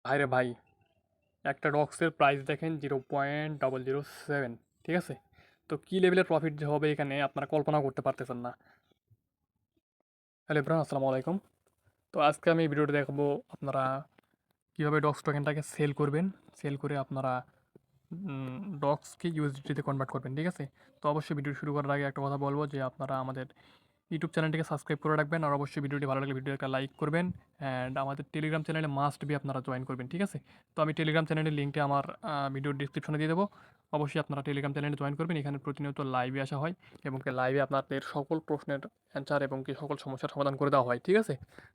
ভাইরে ভাই, একটা ডক্সের প্রাইস দেখেন 0.007। ঠিক আছে, তো কী লেভেলের প্রফিট যে হবে এখানে আপনারা কল্পনা করতে পারতেছেন না। হ্যালো ইব্রাহিম, আসসালামু আলাইকুম। তো আজকে আমি এই ভিডিওটা দেখাবো আপনারা কীভাবে ডক্স টোকেনটাকে সেল করবেন, সেল করে আপনারা ডক্সকে ইউএসডিটিতে কনভার্ট করবেন। ঠিক আছে, তো অবশ্যই ভিডিও শুরু করার আগে একটা কথা বলবো যে আপনারা আমাদের ইউটিউব চ্যানেলটিকে সাবস্ক্রাইব করে রাখবেন, আর অবশ্যই ভিডিওটি ভালো লাগলে ভিডিও একটা লাইক করবেন। অ্যান্ড আমাদের টেলিগ্রাম চ্যানেলে মাস্ট বি আপনারা জয়েন করবেন। ঠিক আছে, তো আমি টেলিগ্রাম চ্যানেলের লিঙ্কটা আমার ভিডিওর ডিসক্রিপশনে দিয়ে দেবো। অবশ্যই আপনারা টেলিগ্রাম চ্যানেলে জয়েন করবেন, এখানে প্রতিনিয়ত লাইভে আসা হয় এবং লাইভে আপনাদের সকল প্রশ্নের অ্যান্সার এবং কি সকল সমস্যার সমাধান করে দেওয়া হয়। ঠিক আছে,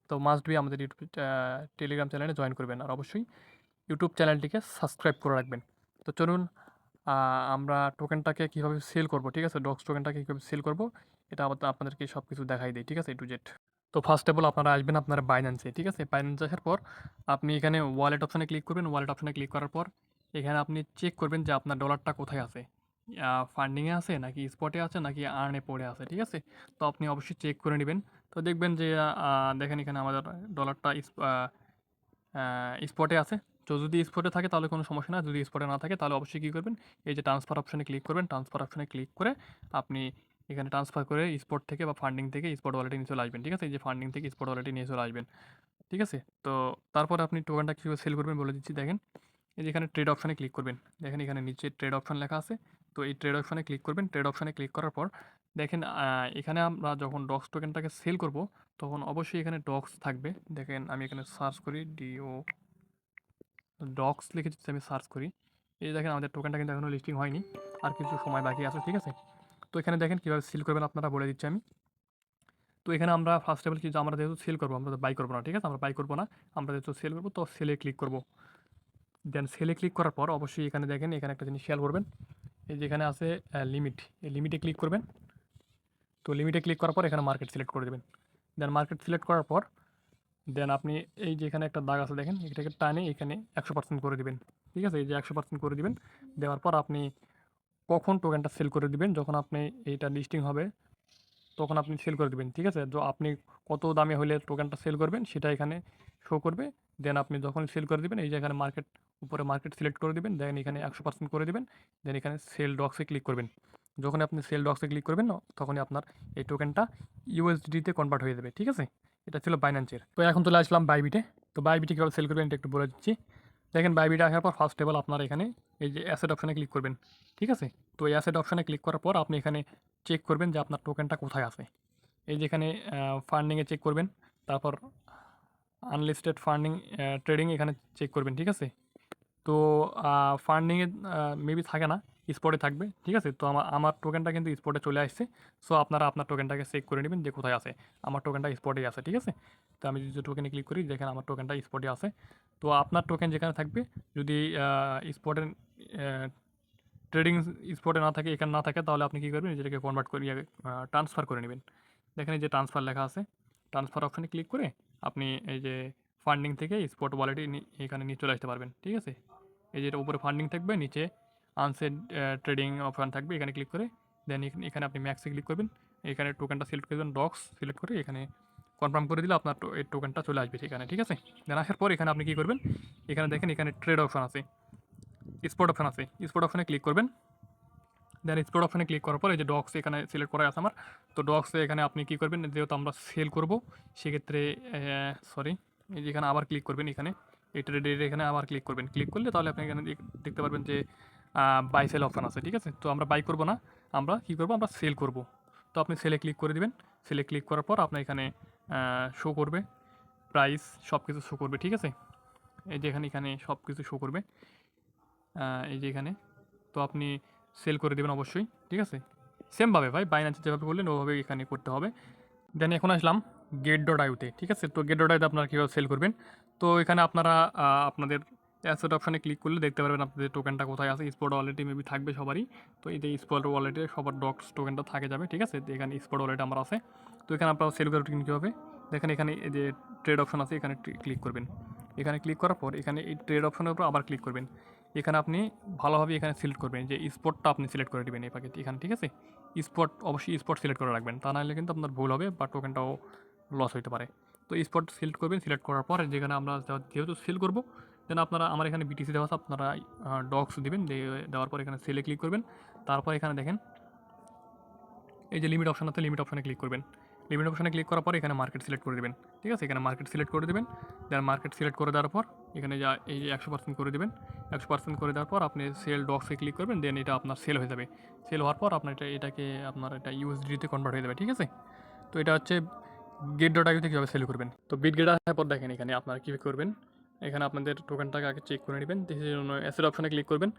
তো মাস্ট বি আমাদের ইউটিউব টেলিগ্রাম চ্যানেলে জয়েন করবেন, আর অবশ্যই ইউটিউব চ্যানেলটিকে সাবস্ক্রাইব করে রাখবেন। তো চলুন আমরা টোকেনটাকে কীভাবে সেল করব। ঠিক আছে, ডক্স টোকেনটাকে কীভাবে সেল করব এটা আপনাদেরকে সব কিছু দেখাই দিই। ঠিক আছে, এ টু জেড। তো ফার্স্ট অফ অল আপনারা আসবেন আপনার বাইন্যান্সে। ঠিক আছে, বাইন্যান্সে আসার পর আপনি এখানে ওয়ালেট অপশানে ক্লিক করবেন। ওয়ালেট অপশানে ক্লিক করার পর এখানে আপনি চেক করবেন যে আপনার ডলারটা কোথায় আছে, ফান্ডিংয়ে আছে নাকি স্পটে আছে নাকি আর্নে পড়ে আছে। ঠিক আছে, তো আপনি অবশ্যই চেক করে নেবেন। তো দেখবেন যে দেখেন এখানে আমাদের ডলারটা স্পটে আছে। তো যদি স্পটে থাকে তাহলে কোনো সমস্যা না, যদি স্পটে না থাকে তাহলে অবশ্যই কী করবেন, এই যে ট্রান্সফার অপশানে ক্লিক করবেন। ট্রান্সফার অপশানে ক্লিক করে আপনি এখানে ট্রান্সফার করে স্পট থেকে বা ফান্ডিং থেকে স্পট ওয়ালেটে নিয়ে চলে আসবেন। ঠিক আছে, এই যে ফান্ডিং থেকে স্পট ওয়ালেটে নিয়ে চলে আসবেন। ঠিক আছে, তো তারপরে আপনি টোকেনটা কীভাবে সেল করবেন বলে দিচ্ছি। দেখেন এই যে এখানে ট্রেড অপশানে ক্লিক করবেন। দেখেন এখানে নিচে ট্রেড অপশান লেখা আছে। তো এই ট্রেড অপশানে ক্লিক করবেন। ট্রেড অপশানে ক্লিক করার পর দেখেন এখানে আমরা যখন ডক্স টোকেনটাকে সেল করব তখন অবশ্যই এখানে ডক্স থাকবে। দেখেন আমি এখানে সার্চ করি ডক্স লিখে যদি আমি সার্চ করি, এই দেখেন আমাদের টোকেনটা কিন্তু এখনও লিস্টিং হয়নি, আর কিছু সময় বাকি আছে। ঠিক আছে, তো এখানে দেখেন কীভাবে সেল করবেন আপনারা বলে দিচ্ছি আমি। তো এখানে আমরা ফার্স্ট অফ অল কিন্তু আমরা যেহেতু সেল করবো, আমরা তো বাই করবো না। ঠিক আছে, আমরা বাই করবো না, আমরা যেহেতু সেল করবো তো সেলে ক্লিক করবো। দেন সেলে ক্লিক করার পর অবশ্যই এখানে দেখেন এখানে একটা জিনিস খেয়াল করবেন, এই যে এখানে আছে লিমিট, এই লিমিটে ক্লিক করবেন। তো লিমিটে ক্লিক করার পর এখানে মার্কেট সিলেক্ট করে দেবেন। দেন মার্কেট সিলেক্ট করার পর দেন আপনি এই যে এখানে একটা দাগ আছে দেখেন, এটাকে টানে এখানে 100% করে দিবেন। ঠিক আছে, এই যে 100% করে দিবেন। দেওয়ার পর আপনি কখন টোকেনটা সেল করে দিবেন, যখন আপনি এইটা লিস্টিং হবে তখন আপনি সেল করে দিবেন। ঠিক আছে, তো আপনি কত দামে হলে টোকেনটা সেল করবেন সেটা এখানে শো করবে। দেন আপনি যখন সেল করে দিবেন এই যে এখানে মার্কেট, উপরে মার্কেট সিলেক্ট করে দিবেন। দেন এখানে 100% করে দিবেন। দেন এখানে সেল ডক্সে ক্লিক করবেন। যখন আপনি সেল ডক্সে ক্লিক করবেন তখনই আপনার এই টোকেনটা ইউএসডিতে কনভার্ট হয়ে যাবে। ঠিক আছে, এটা ছিল বাইন্যান্সের। তো এখন চলে আসলাম বাইবিটে। তো বাইবিটে কীভাবে সেল করবেন এটা একটু বলে দিচ্ছি। দেখেন বাইবিটে আসার পর ফার্স্ট অফ অল আপনারা এখানে এই যে অ্যাসেট অপশানে ক্লিক করবেন। ঠিক আছে, তো এই অ্যাসেট অপশানে ক্লিক করার পর আপনি এখানে চেক করবেন যে আপনার টোকেনটা কোথায় আছে। এই যেখানে ফান্ডিংয়ে চেক করবেন, তারপর আনলিস্টেড ফান্ডিং ট্রেডিং এখানে চেক করবেন। ঠিক আছে, তো ফান্ডিংয়ে মেবি থাকে না, স্পটে থাকবে। ঠিক আছে, তো আমার টোকেনটা কিন্তু স্পটে চলে আসছে। সো আপনারা আপনার টোকেনটাকে চেক করে নেবেন যে কোথায় আছে। আমার টোকেনটা স্পটেই আছে। ঠিক আছে, তো আমি যদি টোকেনে ক্লিক করি দেখেন আমার টোকেনটা স্পটে আছে। তো আপনার টোকেন যেখানে থাকবে, যদি স্পটের ট্রেডিং স্পটে না থাকে, এখানে না থাকে, তাহলে আপনি কী করবেন, যেটাকে কনভার্ট করিয়ে ট্রান্সফার করে নেবেন। দেখেন এই যে ট্রান্সফার লেখা আছে, ট্রান্সফার অপশানে ক্লিক করে আপনি এই যে ফান্ডিং থেকে স্পট ওয়ালেটে এখানে নিয়ে চলে আসতে পারবেন। ঠিক আছে, এই যে উপরে ফান্ডিং থাকবে, নিচে আনসেড ট্রেডিং অপশান থাকবে, এখানে ক্লিক করে দেন এখানে আপনি ম্যাক্সে ক্লিক করবেন। এখানে টোকেনটা সিলেক্ট করবেন, ডক্স সিলেক্ট করে এখানে কনফার্ম করে দিলে আপনার এই টোকেনটা চলে আসবে সেখানে। ঠিক আছে, দেন আসার পর এখানে আপনি কী করবেন, এখানে দেখেন এখানে ট্রেড অপশান আছে, স্পট অপশান আছে, স্পট অপশানে ক্লিক করবেন। দেন স্পট অপশানে ক্লিক করার পর এই যে ডক্স এখানে সিলেক্ট করা আছে আমার। তো ডক্সে এখানে আপনি কী করবেন, যেহেতু আমরা সেল করব সেক্ষেত্রে সরি, এই যে এখানে আবার ক্লিক করবেন, এখানে এই ট্রেডের এখানে আবার ক্লিক করবেন। ক্লিক করলে তাহলে আপনি এখানে দেখতে পারবেন যে বাই সেল অপশান আছে। ঠিক আছে, তো আমরা বাই করব না, আমরা কী করব, আমরা সেল করব। তো আপনি সেলে ক্লিক করে দিবেন। সেলে ক্লিক করার পর আপনার এখানে শো করবে প্রাইস, সব কিছু শো করবে। ঠিক আছে, এই যে এখানে সব কিছু শো করবে, এই যে এখানে। তো আপনি সেল করে দেবেন অবশ্যই। ঠিক আছে, সেমভাবে ভাই বাইন্যান্সে যেভাবে করলেন ওভাবে এখানে করতে হবে। দেন এখন আসলাম গেট ডট আইওতে। ঠিক আছে, তো গেট ডট আইতে আপনারা কীভাবে সেল করবেন। তো এখানে আপনারা আপনাদের অ্যাসেট অপশানে ক্লিক করলে দেখতে পারবেন আপনাদের টোকেনটা কোথায় আছে। স্পট ওয়ালেটে মেবি থাকবে সবারই। তো এই যে স্পট ওয়ালেটে সবার ডক্স টোকেনটা থাকে যাবে। ঠিক আছে, তো এখানে স্পট ওয়ালেট আমার আছে। তো এখানে আপনারা সেল করবেন কীভাবে, দেখেন এখানে এই যে ট্রেড অপশান আছে, এখানে ক্লিক করবেন। এখানে ক্লিক করার পর এখানে এই ট্রেড অপশানের উপর আবার ক্লিক করবেন। এখানে আপনি ভালোভাবে এখানে সিলেক্ট করবেন যে স্পটটা আপনি সিলেক্ট করে দেবেন এই প্যাকেট এখানে। ঠিক আছে, স্পট অবশ্যই স্পট সিলেক্ট করে রাখবেন, তা নাহলে কিন্তু আপনার ভুল হবে বা টোকেনটাও লস হতে পারে। তো স্পট সিলেক্ট করবেন, সিলেক্ট করার পর যেখানে আমরা যেহেতু সেল করব দেন আপনারা আমার এখানে বিটিসি দেওয়া আছে, আপনারা ডক্স দিবেন, দেওয়ার পর এখানে সেলে ক্লিক করবেন। তারপর এখানে দেখেন এই যে লিমিট অপশন আছে, লিমিট অপশনে ক্লিক করবেন। লিমিট অপশনে ক্লিক করার পর এখানে মার্কেট সিলেক্ট করে দেবেন। ঠিক আছে, এখানে মার্কেট সিলেক্ট করে দেবেন। দেন মার্কেট সিলেক্ট করে দেওয়ার পর এখানে যা এই যে 100% করে দেবেন। 100% করে দেওয়ার পর আপনি সেল ডক্সে ক্লিক করবেন, দেন এটা আপনার সেল হয়ে যাবে। সেল হওয়ার পর আপনার এটাকে আপনার এটা ইউএসডিতে কনভার্ট হয়ে যাবে। ঠিক আছে, তো এটা হচ্ছে গেট ডট আইতে কীভাবে সেল করবেন। তো বিট গেট আসার পর দেখেন এখানে আপনারা কী করবেন, এখানে আপনাদের টোকেনটাকে আগে চেক করে নেবেন। সেই জন্য অ্যাসেট অপশনে ক্লিক করবেন।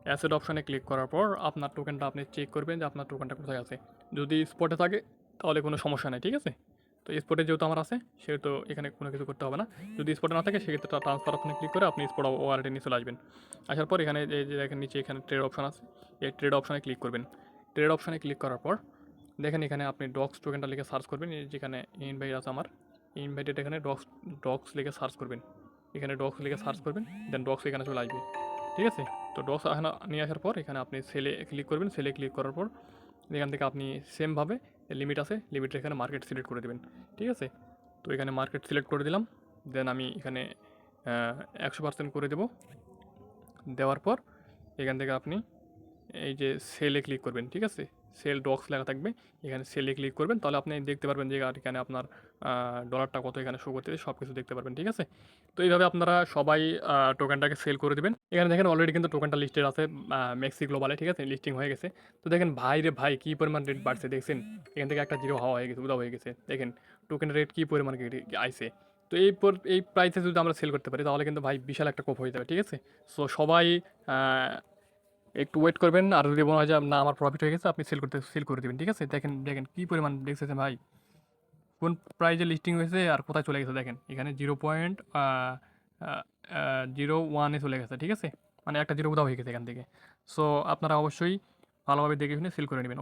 অ্যাসেট অপশনে ক্লিক করার পর আপনার টোকেনটা আপনি চেক করবেন যে আপনার টোকেনটা কোথায় আছে। যদি স্পটে থাকে তাহলে কোনো সমস্যা নেই। ঠিক আছে, তো স্পটে যেহেতু আমার আছে সেহেতু এখানে কোনো কিছু করতে হবে না। যদি স্পটে না থাকে সেক্ষেত্রে ট্রান্সফার অপশনে ক্লিক করে আপনি স্পট ওয়ালেটে নিয়ে চলে আসবেন। আসার পর এখানে এই যে দেখেন নিচে এখানে ট্রেড অপশন আছে, এই ট্রেড অপশনে ক্লিক করবেন। ট্রেড অপশনে ক্লিক করার পর দেখেন এখানে আপনি ডক্স টোকেনটা লিখে সার্চ করবেন। এই যেখানে ইনভাইট আছে আমার ইনভাইটেড, এখানে ডক্স লিখে সার্চ করবেন। এখানে ডক্স লিখে সার্চ করবেন, দেন ডক্স এখানে চলে আসবে। ঠিক আছে, তো ডক্স এখানে নিয়ে আসার পর এখানে আপনি সেলে ক্লিক করবেন। সেলে ক্লিক করার পর এখান থেকে আপনি সেমভাবে লিমিট আছে, লিমিটের এখানে মার্কেট সিলেক্ট করে দেবেন। ঠিক আছে, তো এখানে মার্কেট সিলেক্ট করে দিলাম। দেন আমি এখানে 100% করে দেব। দেওয়ার পর এখান থেকে আপনি এই যে সেলে ক্লিক করবেন। ঠিক আছে, সেল ডক্স লেখা থাকবে, এখানে সেলে ক্লিক করবেন, তাহলে আপনি দেখতে পারবেন যে আর এখানে আপনার ডলারটা কত এখানে শো করতেছে, সব কিছু দেখতে পারবেন। ঠিক আছে, তো এইভাবে আপনারা সবাই টোকেনটাকে সেল করে দেবেন। এখানে দেখেন অলরেডি কিন্তু টোকেনটা লিস্টেড আছে মেক্সি গ্লোবালে। ঠিক আছে, লিস্টিং হয়ে গেছে। তো দেখেন ভাই রে ভাই কী পরিমাণ রেট বাড়ছে দেখছেন, এখান থেকে একটা জিরো হওয়া হয়ে গেছে, উদা হয়ে গেছে। দেখেন টোকেনের রেট কী পরিমাণ আইছে। তো এই প্রাইসে যদি আমরা সেল করতে পারি তাহলে কিন্তু ভাই বিশাল একটা কোপ হয়ে যাবে। ঠিক আছে, সো সবাই একটু ওয়েট করবেন, আর যদি মনে হয় যে না আমার প্রফিট হয়ে গেছে আপনি সেল করে দেবেন। ঠিক আছে, দেখেন দেখেন কী পরিমাণ দেখতেছেন ভাই, কোন প্রাইজে লিস্টিং হয়েছে আর কোথায় চলে গেছে। দেখেন এখানে 0.01-এ চলে গেছে। ঠিক আছে, মানে একটা জিরো উধাও হয়ে গেছে এখান থেকে। সো আপনারা অবশ্যই ভালোভাবে দেখে শুনে সেল করে নেবেন।